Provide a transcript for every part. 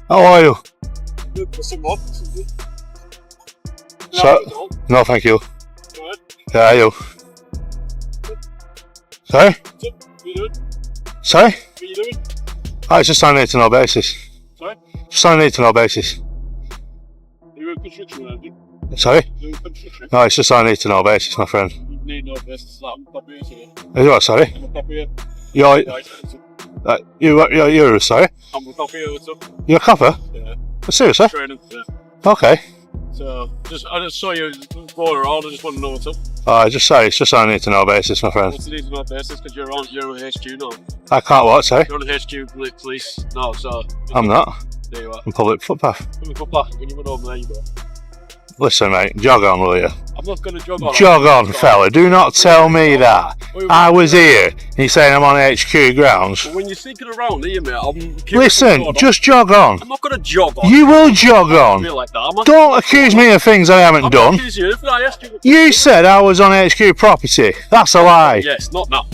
How are you? So, No, thank you. Right. Yeah, are you? Sorry? What are you doing? Sorry? What are you doing? Oh, it's just on a need to know basis. Sorry? Just on a need to know basis. Are you in construction or anything? Sorry? Are you in construction? No, it's just on a need to know basis, my friend. You need no business. I'm top here, so Are you what, sorry? I'm top here. You're, Right. you're sorry? I'm a top here, what's up? You're a copper? Yeah. Seriously? Training. Yeah. Okay. So, I just saw you going around. I just want to know what's up. Oh, just sorry, it's just on a need to know basis, my friend. What's the need to know basis? Because you're on HQ now. I can't what, sorry? You're on HQ police now, so. I'm not. There you are. I'm public footpath. Let me go back. When you went over there, you go. Listen, mate, jog on, will you? I'm not going to jog on. Jog on, fella. Do not tell me that. I was here. He's saying I'm on HQ grounds. When you're sneaking around here, mate, I'm Listen, just jog on. I'm not going to jog on. You will jog on. Like that. Don't accuse me of things I haven't done. I asked you. You said I was on HQ property. That's a lie. Yes, not now.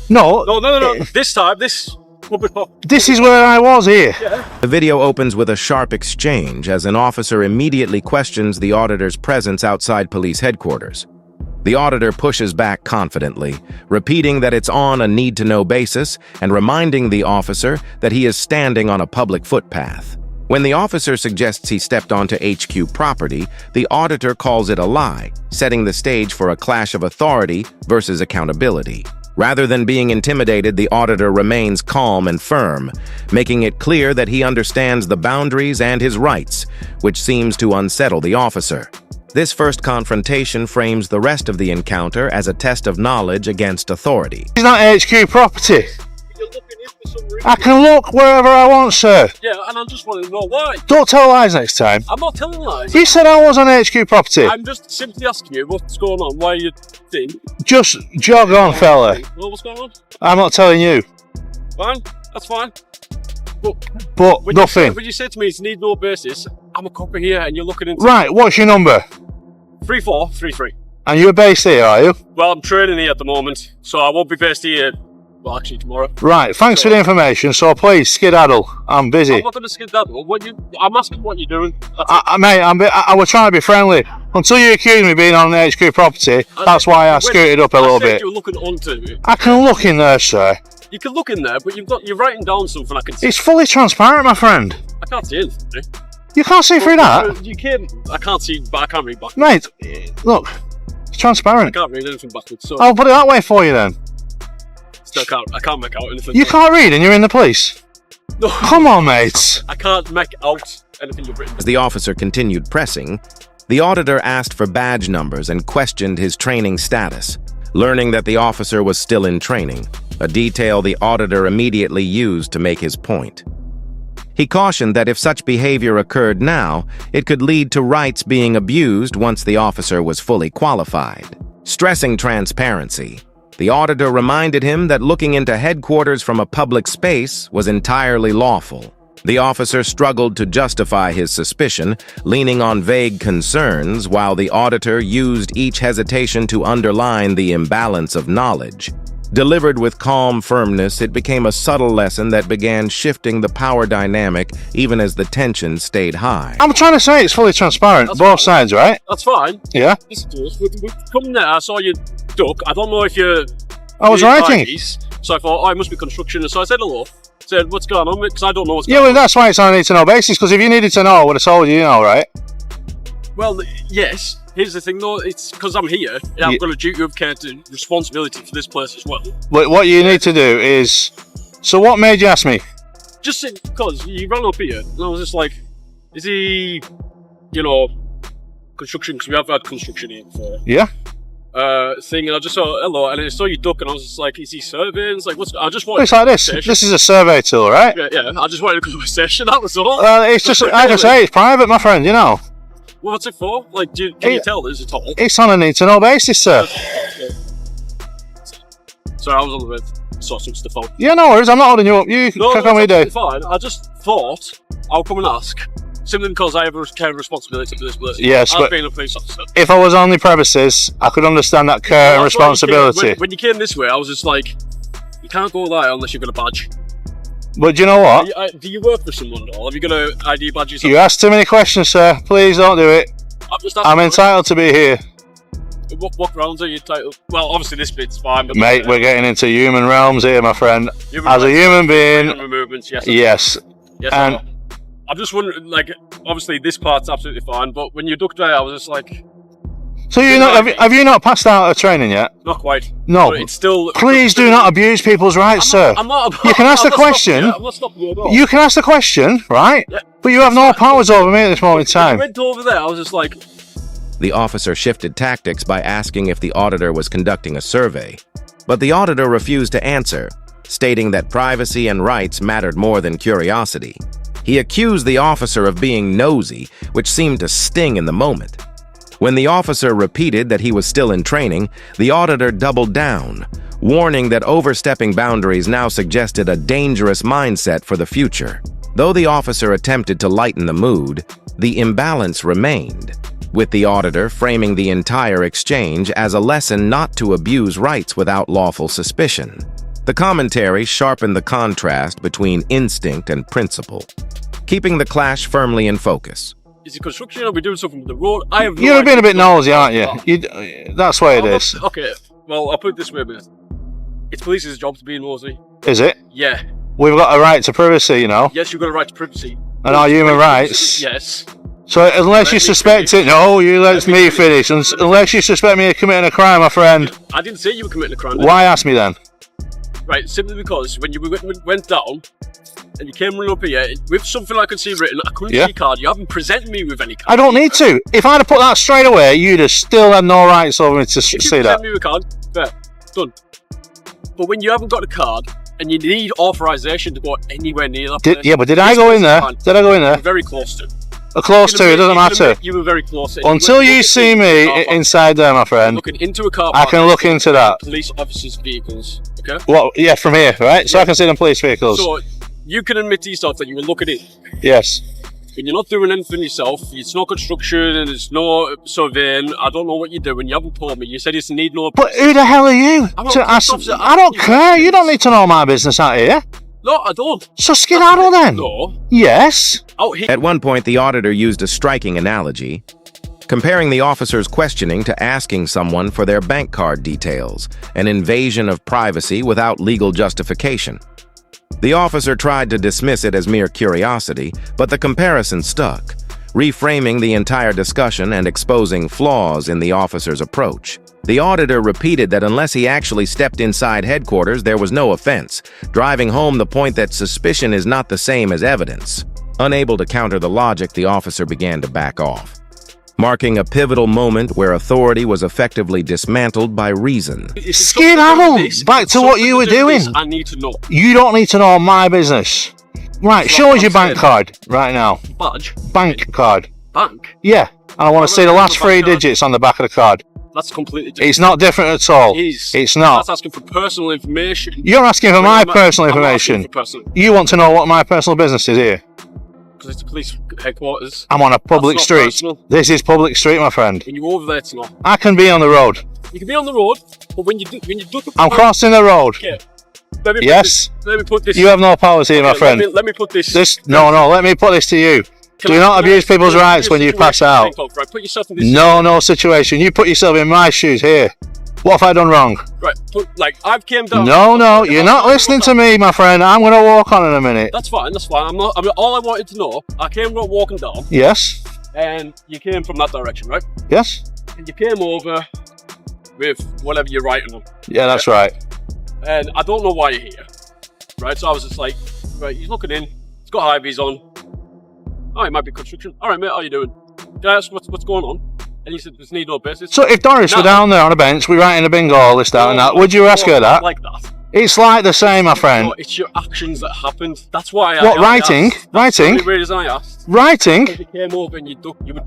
No. No. This time, this. This is where I was here. Yeah. The video opens with a sharp exchange as an officer immediately questions the auditor's presence outside police headquarters. The auditor pushes back confidently, repeating that it's on a need-to-know basis and reminding the officer that he is standing on a public footpath. When the officer suggests he stepped onto HQ property, the auditor calls it a lie, setting the stage for a clash of authority versus accountability. Rather than being intimidated, the auditor remains calm and firm, making it clear that he understands the boundaries and his rights, which seems to unsettle the officer. This first confrontation frames the rest of the encounter as a test of knowledge against authority. It's not HQ property. You're looking in for some reason. I can look wherever I want, sir. Yeah, and I just want to know why. Don't tell lies next time. I'm not telling lies. You said I was on HQ property. I'm just simply asking you what's going on, why you think. Just jog on, fella. Well, what's going on? I'm not telling you. Fine, that's fine. But When nothing. You say to me it's need no basis, I'm a copper here and you're looking into Right, what's your number? 3433. And you're based here, are you? Well, I'm training here at the moment, so I won't be based here. Well, actually, tomorrow. Right, thanks for the information. So please, skedaddle. I'm busy. I'm not going to skip that. I'm asking what you're doing. Mate, I was trying to be friendly. Until you accused me of being on the HQ property, that's why I scooted up a little bit. You're looking onto it. I can look in there, sir. You can look in there, but you're writing down something I can see. It's fully transparent, my friend. I can't see anything. You can't see through that? You can. I can't see, but I can't read backwards. Mate, look. It's I transparent. can't read anything backwards, so I'll put it that way for you then. still I can't make out anything. You can't read and you're in the police? No. Come on, mate. I can't make out anything you've written. As the officer continued pressing, the auditor asked for badge numbers and questioned his training status, learning that the officer was still in training, a detail the auditor immediately used to make his point. He cautioned that if such behavior occurred now, it could lead to rights being abused once the officer was fully qualified. Stressing transparency, the auditor reminded him that looking into headquarters from a public space was entirely lawful. The officer struggled to justify his suspicion, leaning on vague concerns, while the auditor used each hesitation to underline the imbalance of knowledge. Delivered with calm firmness, it became a subtle lesson that began shifting the power dynamic even as the tension stayed high. I'm trying to say it's fully transparent, That's both fine. sides, right? That's fine. Yeah? Listen to us. We've come there, I saw you duck. I don't know if you're... I was writing. So I thought, it must be construction. So I said hello. Said, what's going on? Because I don't know what's Yeah, going well, on. that's why it's on a need-to-know basis, because if you needed to know, I would have told you, you know, right? Well, yes. Here's the thing, though. It's because I'm here. I've got a duty of care to responsibility for this place as well. But what you need to do is... So what made you ask me? Just because you ran up here, and I was just like, is he, construction? Because we have had construction here before. Yeah? Thing, and I just saw hello, and I saw you duck, and I was just like, is he surveying? It's like, I just wanted. It's like this. This is a survey tool, right? Yeah. I just wanted a conversation. That was all. It's just, like I say, it's private, my friend, you know. Well, what's it for? Like, can you tell there's a toll? It's on a need-to-know basis, sir. Sorry, I was on the road. Saw some stuff out. Yeah, no worries. I'm not holding you up. You crack on with your day. Fine. I just thought I'll come and ask. Simply because I have a care and responsibility for this place. Yes, I've but been a police officer. if I was on the premises, I could understand that care and That's why responsibility. when you came this way, I was just like, you can't go there unless you've got a badge. But do you know what? Do you work for someone or have you got an ID badge yourself? You ask too many questions, sir. Please don't do it. I'm entitled to be here. What grounds are you entitled? Well, obviously this bit's fine. But Mate, we're getting into human realms here, my friend. As a human being, yes. And I'm just wondering, like, obviously this part's absolutely fine, but when you duck dry, I was just like... So have you not passed out of training yet? Not quite. No. But it's still... Please do not abuse people's rights, sir. You can ask the question. I'm not stopping you at all. You can ask the question, right? Yeah. But you have no powers over me at this moment in time. I went over there, I was just like... The officer shifted tactics by asking if the auditor was conducting a survey. But the auditor refused to answer, stating that privacy and rights mattered more than curiosity. He accused the officer of being nosy, which seemed to sting in the moment. When the officer repeated that he was still in training, the auditor doubled down, warning that overstepping boundaries now suggested a dangerous mindset for the future. Though the officer attempted to lighten the mood, the imbalance remained, with the auditor framing the entire exchange as a lesson not to abuse rights without lawful suspicion. The commentary sharpened the contrast between instinct and principle, keeping the clash firmly in focus. Is it construction? Are we doing something with the road? I have no You're idea. being a bit nosy, aren't you? That's what it is. Okay, well, I'll put it this way, mate. It's police's job to be nosy. Is it? Yeah. We've got a right to privacy, you know. Yes, you've got a right to privacy. And our human rights. Yes. So unless you suspect it, no, you let me finish. Unless you suspect me of committing a crime, my friend. I didn't say you were committing a crime. Why ask me then? Right, simply because when you went down and you came running up here with something I could see written, I couldn't see your card. You haven't presented me with any card. I don't need to. If I'd have put that straight away, you'd have still had no rights over me to see that. If you present me with a card, fair, done. But when you haven't got a card and you need authorization to go anywhere near that place, yeah, but did I go in there? Did I go in there? You're very close to. Close to, it doesn't matter. You were very close. Until you see me inside there, my friend, looking into a car I can look into that. Police officers' vehicles, okay? What? Yeah, from here, right? So I can see them police vehicles. So you can admit to yourself that you were looking in. Yes. And you're not doing anything yourself. It's no construction and it's no surveying. I don't know what you're doing. You haven't told me. You said it's need no... But who the hell are you to ask? I don't care. You don't need to know my business out here. No, I don't. So skedaddle then. No. Yes. At one point, the auditor used a striking analogy, comparing the officer's questioning to asking someone for their bank card details, an invasion of privacy without legal justification. The officer tried to dismiss it as mere curiosity, but the comparison stuck, reframing the entire discussion and exposing flaws in the officer's approach. The auditor repeated that unless he actually stepped inside headquarters, there was no offense, driving home the point that suspicion is not the same as evidence. Unable to counter the logic, the officer began to back off, marking a pivotal moment where authority was effectively dismantled by reason. Skedaddle! Back to what you were doing. I need to know. You don't need to know my business. Right, show us your bank card right now. Badge? Bank card. Bank? Yeah, and I want to see the last 3 digits on the back of the card. That's completely different. It's not different at all. It's not. That's asking for personal information. You're asking for my personal information. You want to know what my personal business is here? Because it's police headquarters. I'm on a public street. This is public street, my friend. And you're over there to know. I can be on the road. You can be on the road, but when you do I'm crossing the road. Okay. Let me put this. You have no powers here, my friend. Let me put this. No, let me put this to you. Do not abuse people's rights when you pass out. Right, put yourself in this no situation. You put yourself in my shoes here. What have I done wrong? Right, I've came down. No, you're not listening to me, my friend. I'm going to walk on in a minute. That's fine. I'm not. All I wanted to know, I came walking down. Yes. And you came from that direction, right? Yes. And you came over with whatever you're writing on. Yeah, that's right. And I don't know why you're here, right? So I was just like, right, he's looking in. He's got high vis on. Oh, it might be construction. All right, mate, how you doing? Can I ask what's going on? And he said, there's need no basis. So if Doris were down there on a bench, we writing a bingo list out and that, would you ask her that? Like that. It's like the same, my friend. No, it's your actions that happened. That's why I What, writing? Asked. Writing? That's the only reason I asked. Writing? Because you came over and you would...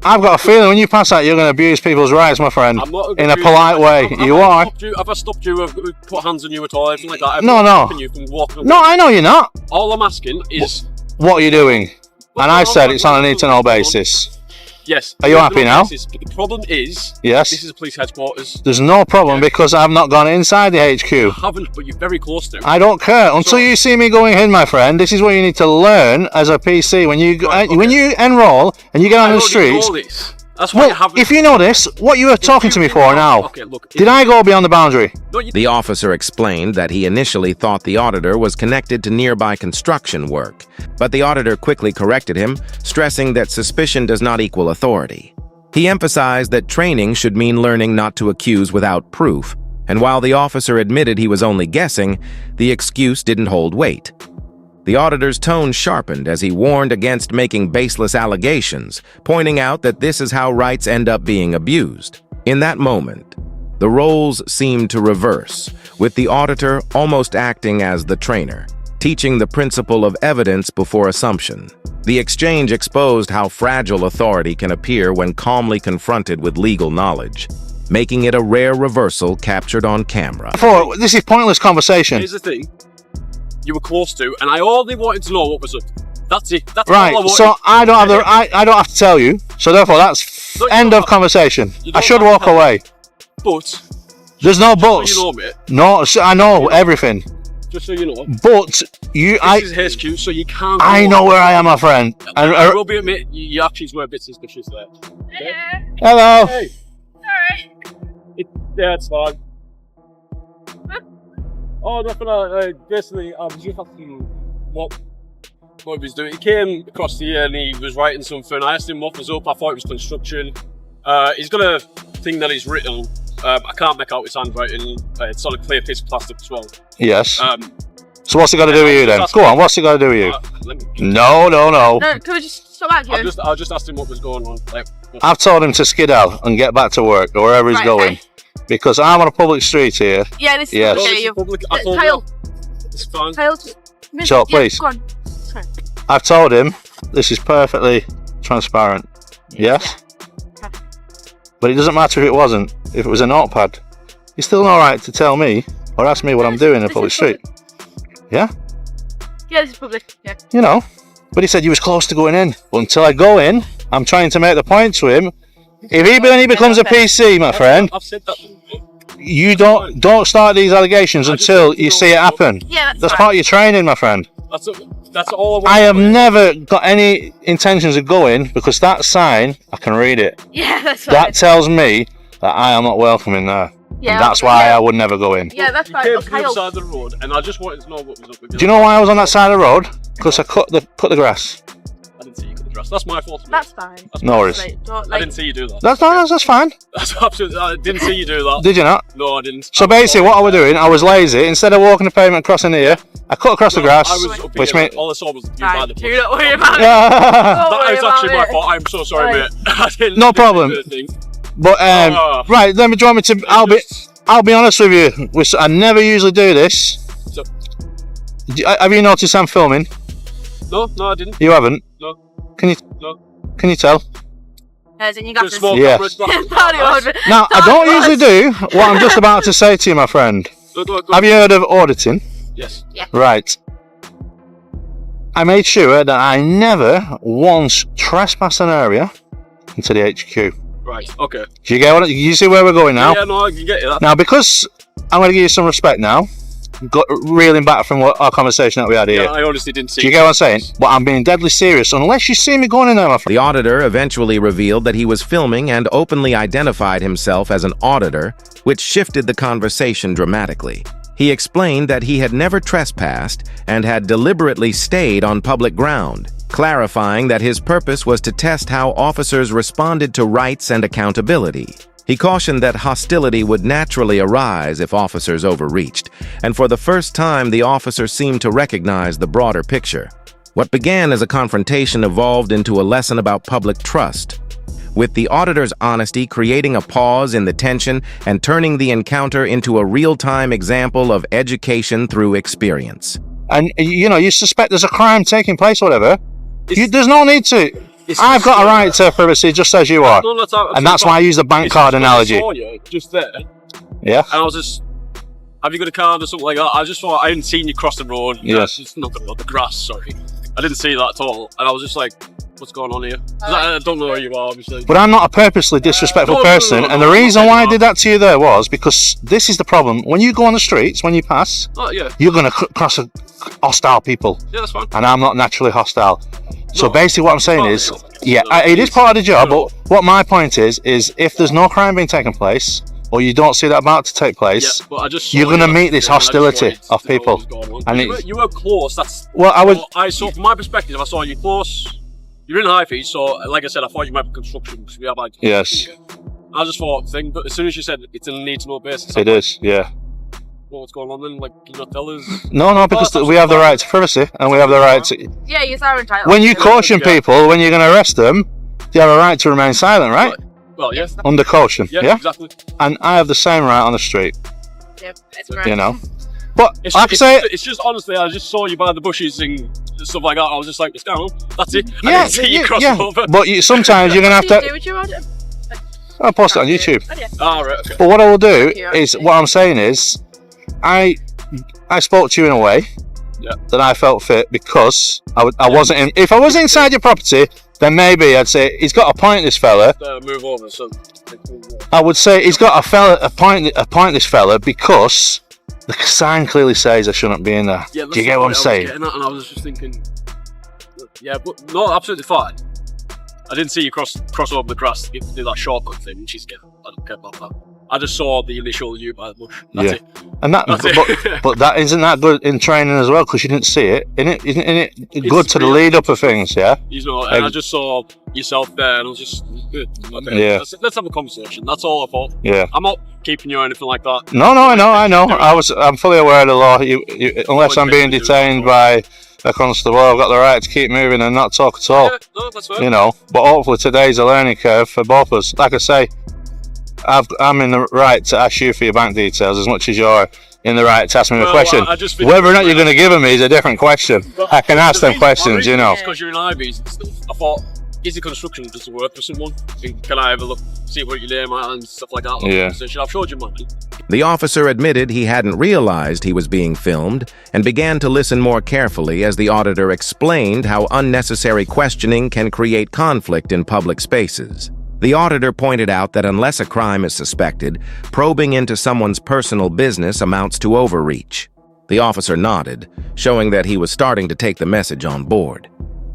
I've got a feeling when you pass out, you're going to abuse people's rights, my friend. I'm not in a polite way. You are. Have I stopped you? Have put hands on you at all? Anything like that? No. You from walking away? No, I know you're not. All I'm asking is... What are you doing? And I said it's on a need-to-know basis. Yes. Are you happy now? But the problem is, Yes. this is a police headquarters. There's no problem because I've not gone inside the HQ. You haven't, but you're very close to it. I don't care until you see me going in, my friend. This is what you need to learn as a PC when you when you enroll and you get on the streets. That's why you Well, haven't. if you know this, what you were talking to me for now? Okay, look. Did I go beyond the boundary? The officer explained that he initially thought the auditor was connected to nearby construction work, but the auditor quickly corrected him, stressing that suspicion does not equal authority. He emphasized that training should mean learning not to accuse without proof, and while the officer admitted he was only guessing, the excuse didn't hold weight. The auditor's tone sharpened as he warned against making baseless allegations, pointing out that this is how rights end up being abused. In that moment, the roles seemed to reverse, with the auditor almost acting as the trainer, teaching the principle of evidence before assumption. The exchange exposed how fragile authority can appear when calmly confronted with legal knowledge, making it a rare reversal captured on camera. This is pointless conversation. Here's the thing. You were close to, and I only wanted to know what was up. That's it. That's Right, all I wanted. so I don't have I don't have to tell you. So therefore, that's end of conversation. I should walk away. But There's no so buts. you know, mate. No, I know everything. Just so you know. But This is HQ, so you can't. I know where I am, my friend. I will be admit, your actions were a bit suspicious there. Okay? Hello. Hey. Sorry. Yeah, it's fine. Oh, nothing. Basically, I was just asking what he was doing. He came across here and he was writing something. I asked him what was up. I thought it was construction. He's got a thing that he's written. I can't make out his handwriting. It's on a clear piece of plastic as well. Yes. So what's it got to yeah, do with you then? Go on. What's it got to do with you? No. No, can we just stop arguing? I just asked him what was going on. Like, I've told him to skedaddle and get back to work or wherever he's Right, going. okay. Because I'm on a public street here. Yeah, this is Yes. no, okay. this is You. public. I told Kyle. you. It's fine. Kyle. So, please. Go on. Sorry. I've told him this is perfectly transparent. Yes? Yeah. But it doesn't matter if it wasn't. If it was a notepad, you're still no right to tell me or ask me what I'm doing in a This public is street. Yeah? Yeah, this is public. Yeah. You know. But he said you was close to going in. But until I go in, I'm trying to make the point to him. If he becomes a PC, my friend, I've said that. you don't start these allegations until you see it happen. Yeah, That's fine. part of your training, my friend. That's all I have never got any intentions of going because that sign, I can read it. Yeah, that's fine. That tells me that I am not welcome in there. Yeah, And that's okay, why yeah. I would never go in. Yeah, that's You fine. came Oh, to the other Kyle. side of the road, and I just wanted to know what was up with you. Do you know why I was on that side of the road? Because I cut the grass. I didn't see you cut the grass. That's my fault. That's fine. No worries. Like, don't, I like, didn't see you do that. That's fine. That's absolutely. I didn't see you do that. Did you not? No, I didn't. So basically, what I was doing, I was lazy. Instead of walking the pavement crossing here, I cut across the grass, I was up which here, meant. all I saw was you by fine. the Do not worry about it. Yeah. Don't That worry was actually my about it. fault. I'm so sorry, Right. mate. I didn't No do problem. anything. But right, let me. Do you want me to? I'll be honest with you. I never usually do this. So- Have you noticed I'm filming? No, I didn't. You haven't. No. Can you? No. Can you tell? As in you got Just this. small Yeah. coverage, Sorry, Oliver. Now, I Sorry, don't Ross. usually do what I'm just about to say to you, my friend. Go. Have you heard of auditing? Yes. Right. I made sure that I never once trespassed an area into the HQ. Right. Okay. Do you get what? You see where we're going now? Yeah, no, I can get you that. Now, because I'm going to give you some respect now, reeling back from our conversation that we had here. Yeah, I honestly didn't see. Do you get what I'm saying? But I'm being deadly serious. Unless you see me going in there, my friend. The auditor eventually revealed that he was filming and openly identified himself as an auditor, which shifted the conversation dramatically. He explained that he had never trespassed and had deliberately stayed on public ground, clarifying that his purpose was to test how officers responded to rights and accountability. He cautioned that hostility would naturally arise if officers overreached, and for the first time the officer seemed to recognize the broader picture. What began as a confrontation evolved into a lesson about public trust, with the auditor's honesty creating a pause in the tension and turning the encounter into a real-time example of education through experience. And, you suspect there's a crime taking place or whatever. There's no need to. I've got a right to privacy just as you are. No, And that's why I use the bank card analogy. I saw you just there, and Yeah? I was just. Have you got a card or something like that? I just thought I hadn't seen you cross the road. Yes. It's not the road, the grass. Sorry, I didn't see that at all, and I was just like, what's going on here. 'Cause I don't know who you are, obviously. But I'm not a purposely disrespectful No, person, and the I'm reason not why I saying did that to you there was because this is the problem. When you go on the streets, when you pass, Oh, yeah. you're going to cross hostile people, Yeah, that's fine. and I'm not naturally hostile. So No, basically what I'm saying part is, of it. yeah, No, it is part of the job, no. but what my point is if there's no crime being taken place, or you don't see that about to take Yeah, place, but I just saw you're going to you, meet this and I just hostility wanted to of know people. what was going on. And You were close, that's... Well, I would... I saw, from my perspective, I saw you close. You're in high fees, so like I said, I thought you might be construction, because we have like... Yes. I just thought, but as soon as you said it's a need-to-know basis, It is, yeah. Well, what's going on then? Like, can you not tell us? No, because we have the right to privacy, and we have the right to... Yeah, you are entitled. When you to. caution Yeah. people, when you're going to arrest them, they have a right to remain silent, right? Well, yes. Under caution, yeah? Exactly. And I have the same right on the street, Yep, it's correct. you know? But, It's, like I it's, say... it's just honestly, I just saw you by the bushes and stuff like that. I was just like, what's going on? That's it. I Yeah, didn't see you cross over. but sometimes you're going to have What do you to... do with your order? I'll post it on YouTube. Oh, yeah. Ah, right, okay. But what I will do Yeah, is, okay. what I'm saying is, I spoke to you in a way Yeah. that I felt fit because I wasn't in... If I was inside your property, then maybe I'd say, he's got a point, this fella. Move over, so... I would say he's got a point, this fella, because the sign clearly says I shouldn't be in there. Yeah, Do you get what I'm saying? And I was just thinking, yeah, but no, absolutely fine. I didn't see you cross over the grass to do that shortcut thing, which is good. I don't care about that. I just saw the initial you by the bush. That's Yeah. it. And that, That's it. but that isn't that good in training as well because you didn't see it. Isn't it good to the real. lead up of things? Yeah. You know, and I just saw yourself there, and I was just good. Okay, Yeah. let's have a conversation. That's all I thought. Yeah. I'm not keeping you or anything like that. No, I know. I'm fully aware of the law. Unless I'm being detained by a constable, I've got the right to keep moving and not talk at all. Yeah, no, that's fine. You know. But hopefully today's a learning curve for both of us. Like I say, I'm in the right to ask you for your bank details as much as you're in the right to ask me a question. I just think Whether or not you're going to give them me is a different question. I can ask them questions, you know. Because you're in Ivies and stuff. I thought, is the construction just a work for someone? And can I have a look, see what your name are and stuff like that? Yeah. I've showed you mine. The officer admitted he hadn't realized he was being filmed and began to listen more carefully as the auditor explained how unnecessary questioning can create conflict in public spaces. The auditor pointed out that unless a crime is suspected, probing into someone's personal business amounts to overreach. The officer nodded, showing that he was starting to take the message on board.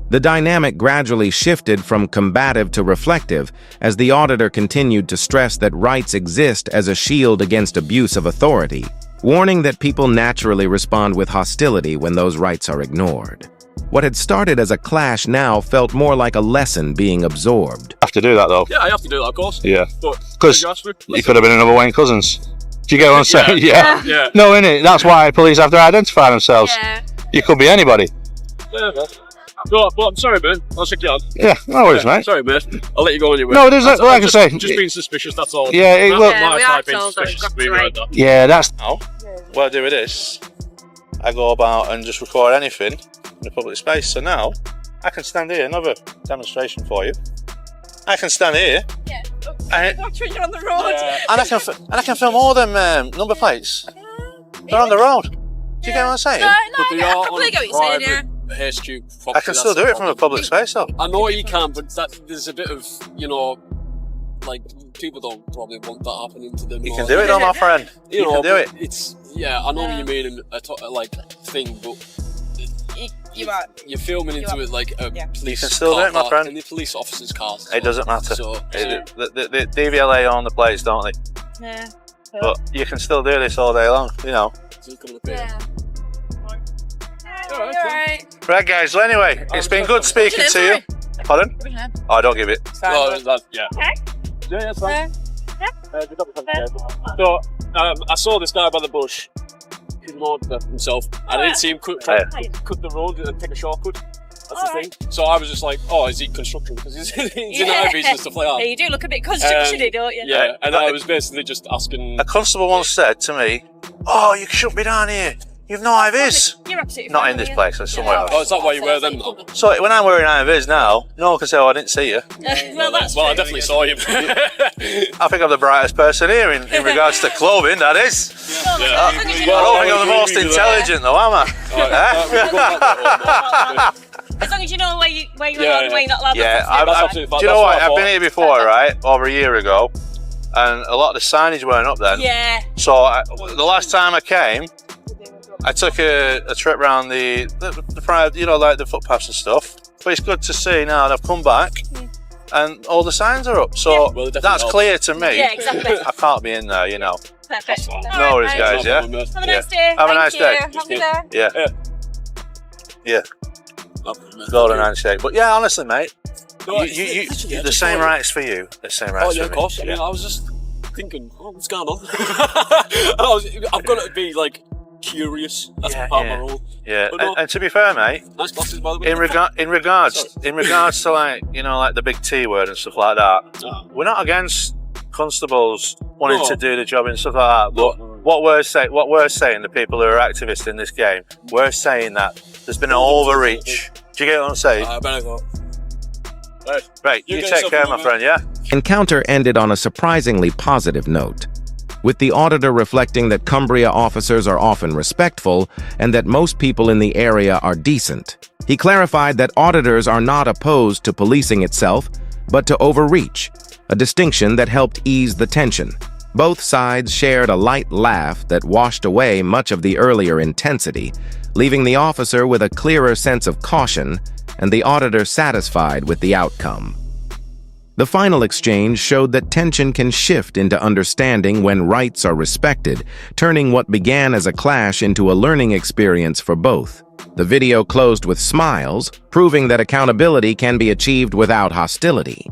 The dynamic gradually shifted from combative to reflective as the auditor continued to stress that rights exist as a shield against abuse of authority, warning that people naturally respond with hostility when those rights are ignored. What had started as a clash now felt more like a lesson being absorbed. Have to do that though. Yeah, I have to do that, of course. Yeah. But 'Cause you could have been another Wayne Cousins. Do you get what I'm saying? Yeah. Yeah. No, innit? That's why police have to identify themselves. Yeah. You could be anybody. Yeah, no, but I'm sorry, man. I'll check you out. Yeah, no worries, mate. Sorry, mate. I'll let you go on your way. No, there's That's- like I'm I just, say. just being suspicious. That's all. Yeah, it That's will- Yeah, my we side are being told that suspicious. we've We got read right. that. Yeah, that's now. What I do with this, I go about and just record anything in the public space. So now I can stand here. Another demonstration for you. I can stand here. Yeah. And, Watch when you're on the road. and I can film all them number plates. They're on the road. Do you get what I'm saying? No, But they I are completely get what you're saying here. HQ. I can still do it from a public space though. I know you can, but there's a bit of, like, people don't probably want that happening to them. You can do it though, my friend. You can do it. It's, I know what you mean, and like, thing, but you're filming into it like a police You can still do it, my car, friend. and the police officers' cars. It doesn't matter. So, The DVLA on the plates, don't they? Yeah. But you can still do this all day long, you know. so you're coming up here. Yeah. Alright, Alright. Right, guys. Well, anyway, it's been good speaking to you. Pardon? Oh, don't give it. Oh, yeah. Okay. Yeah, that's fine. So, I saw this guy by the bush. He mowed himself. I didn't see him cut the road and take a shortcut. That's the thing. So I was just like, oh, is he construction? Because he's in Ivies and stuff like Yeah, that. you do look a bit construction-y, don't you? Yeah, and I was basically just asking. A constable once said to me, "Oh, you shouldn't be down here. You've no IVs." You're absolutely Not fine, in this yeah. place. It's somewhere Oh, else. is that why you wear them now? So when I'm wearing IVs now, no one can say, "Oh, I didn't see you." Well, that's Well, I true. definitely saw him. I think I'm the brightest person here in regards to clothing. That is. Well, Yeah. I don't think I'm the most intelligent, though, am I? Alright, we'll go back to that one, As long as you know where you're allowed and where you're not allowed. Yeah, That's absolutely fine. do you know That's what? I I've been thought. here before, right? Over a year ago, and a lot of the signage weren't up then. Yeah. So the last time I came, I took a trip around the private, you know, like the footpaths and stuff. But it's good to see now they've come back and all the signs are up. So Well, it definitely that's helps. clear to me. Yeah, exactly. I can't be in there, you know. Perfect. No worries, guys. Yeah. Have a Yeah. nice day. Have a nice Thank day. you. Have a good day. Yeah. Yeah. Golden handshake. But yeah, honestly, mate, No, you literally, I the just same thought- rights for you. The same rights Oh yeah, for of me. course. I mean, I was just thinking, what's going on? I've got to be like curious. That's Yeah, part yeah. of my role. Yeah. But no. And to be fair, mate, Nice glasses, by the way. in regards to like, you know, like the big T word and stuff like that, we're not against constables wanting No. to do the job and stuff like that. But what we're saying, the people who are activists in this game, we're saying that there's been an overreach. Do you get what I'm saying? I better go. Right, You you get take yourself care, on, my man. friend. Yeah. Encounter ended on a surprisingly positive note, with the auditor reflecting that Cumbria officers are often respectful and that most people in the area are decent. He clarified that auditors are not opposed to policing itself, but to overreach, a distinction that helped ease the tension. Both sides shared a light laugh that washed away much of the earlier intensity, leaving the officer with a clearer sense of caution and the auditor satisfied with the outcome. The final exchange showed that tension can shift into understanding when rights are respected, turning what began as a clash into a learning experience for both. The video closed with smiles, proving that accountability can be achieved without hostility.